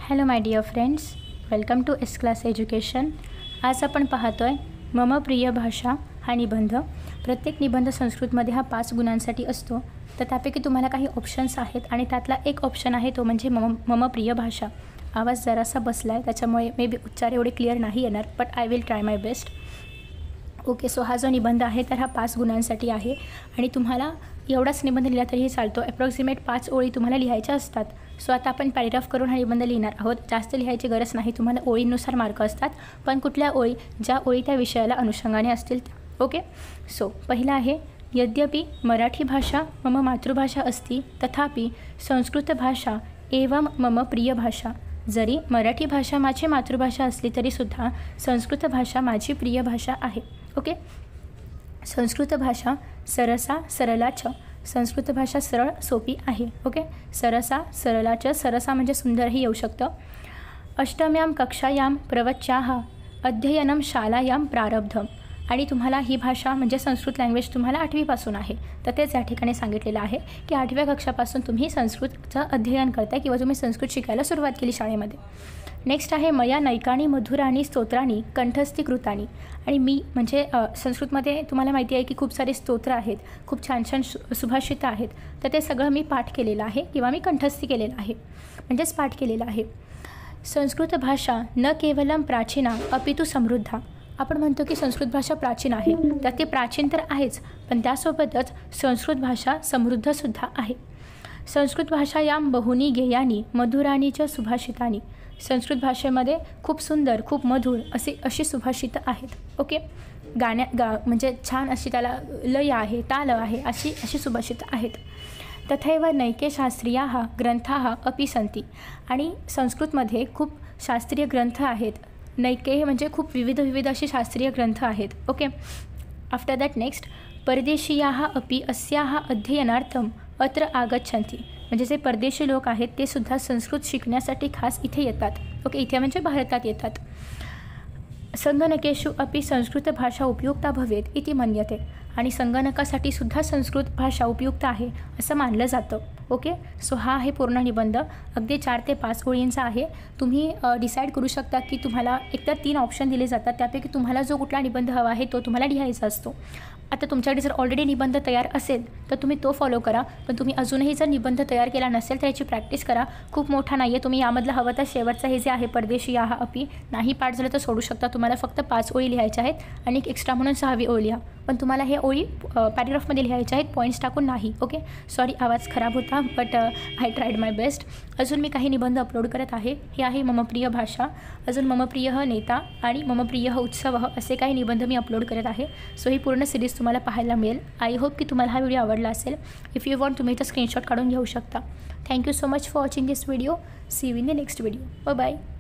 Hello my dear friends, welcome to S class education. आज आपण पाहतोय मम प्रिय भाषा हा निबंध। प्रत्येक निबंध संस्कृतमध्ये हा 5 गुणांसाठी असतो, तर त्यापैकी तुम्हाला काही ऑप्शन्स आहेत आणि त्यातला एक ऑप्शन आहे तो म्हणजे मम प्रिय भाषा। आवाज जरासा बसला आहे, त्याच्यामुळे मे बी उच्चार एवढे क्लिअर नाही येणार, but I will try my best. Okay, so हा जो निबंध आहे तर हा 5 गुणांसाठी आहे आणि तुम्हाला एवढाच निबंध लिहिला तरीही चालतो। अप्रॉक्सिमेट 5 ओळी तुम्हाला लिहायच्या असतात। सो आता आपण पॅरेग्राफ करून हा निबंध लिहिणार आहोत। जास्त लिहायची गरज नाही, तुम्हाला ओळीनुसार मार्क असतात, पण कुठल्या ओळी ज्या ओळी त्या विषयाला अनुषंगाने असतील। ओके, सो पहिला आहे, यद्यपि मराठी भाषा मम मातृभाषा अस्ति तथापि संस्कृत भाषा एवं मम प्रिय भाषा। जरी मराठी भाषा माझी मातृभाषा असली तरीसुद्धा संस्कृत भाषा माझी प्रिय भाषा आहे। ओके, संस्कृत भाषा सरसा सरलाच, संस्कृत भाषा सरळ सोपी आहे। ओके, सरसा सरलाच, सरसा म्हणजे सुंदरही येऊ शकतं। अष्टम्यां कक्षायां प्रवच्याः अध्ययनं शालायां प्रारब्धम, आणि तुम्हाला ही भाषा म्हणजे संस्कृत लँग्वेज तुम्हाला 8वी पासून आहे, तर तेच या ठिकाणी सांगितलेलं आहे की 8व्या कक्षापासून तुम्ही संस्कृतचं अध्ययन करताय किंवा तुम्ही संस्कृत शिकायला सुरुवात केली शाळेमध्ये। नेक्स्ट आहे, मया नैकानी मधुराणी स्तोत्राणी कंठस्थीकृतानी, आणि मी म्हणजे संस्कृतमध्ये तुम्हाला माहिती आहे की खूप सारे स्तोत्र आहेत, खूप छान छान सुभाषितं आहेत, तर ते सगळं मी पाठ केलेलं आहे किंवा मी कंठस्थी केलेलं आहे, म्हणजेच पाठ केलेलं आहे। संस्कृत भाषा न केवलम प्राचीना अपितु समृद्धा, आपण म्हणतो की संस्कृत भाषा प्राचीन आहे, तर ते प्राचीन तर आहेच, पण त्यासोबतच संस्कृत भाषा समृद्धसुद्धा आहे। संस्कृत भाषायां बहुनी गेयानी मधुराणी च सुभाषितानी, संस्कृत भाषेमध्ये खूप सुंदर खूप मधुर अशी सुभाषितं आहेत। ओके, म्हणजे छान अशी त्याला लय आहे, ताल आहे, अशी सुभाषितं आहेत। तथैव नैके शास्त्रीयाः ग्रंथाः अपि सन्ति, आणि संस्कृतमध्ये खूप शास्त्रीय ग्रंथ आहेत। नैके म्हणजे खूप विविध असे शास्त्रीय ग्रंथ आहेत। ओके, आफ्टर दॅट नेक्स्ट, परदेशीयाः अपि अस्याः अध्ययनार्थम अत्र आगच्छन्ति, म्हणजे जे परदेशी लोक आहेत ते सुद्धा संस्कृत शिकण्यासाठी खास इथे येतात। ओके, इथे म्हणजे भारतात येतात। संगणकेषु अपि संस्कृत भाषा उपयुक्ता भवेत इति मन्यते, आणि संगणकासाठी सुद्धा संस्कृत भाषा उपयुक्त आहे असं मानलं जातं। ओके, सो हा आहे पूर्ण निबंध, अगदी 4 ते 5 ओळींचा आहे। तुम्ही डिसाईड करू शकता की तुम्हाला एकतर 3 ऑप्शन दिले जातात, त्यापैकी तुम्हाला जो कुठला निबंध हवा आहे तो तुम्हाला लिहायचा असतो। आता तुमच्याकडे जर ऑलरेडी निबंध तयार असेल तर तुम्ही तो फॉलो करा, पण तुम्ही अजूनही जर निबंध तयार केला नसेल तर याची प्रॅक्टिस करा। खूप मोठा नाही आहे, तुम्ही यामधलं हवं तर शेवटचं हे जे आहे परदेशीयाः अपि नाही पाठ झालं तर सोडू शकता। तुम्हाला फक्त 5 ओळी लिहायच्या आहेत आणि एक एक्स्ट्रा म्हणून 6वी ओळ लिहा, पण तुम्हाला हे ओळी पॅरेग्राफमध्ये लिहायच्या आहेत, पॉईंट्स टाकून नाही। ओके, सॉरी आवाज खराब होता, but I tried my best. अजून मी काही निबंध अपलोड करत आहे, हे आहे मम प्रिय भाषा, अजून मम प्रिय नेता आणि मम प्रिय उत्सव, असे काही निबंध मी अपलोड करत आहे। सो ही पूर्ण सिरीज तुम्हाला पाहायला मिळेल। आय होप की तुम्हाला हा व्हिडिओ आवडला असेल। इफ यू वॉन्ट तुम्ही तर स्क्रीनशॉट काढून घेऊ शकता। Thank you so much for watching this video. See you in the next video. Bye bye.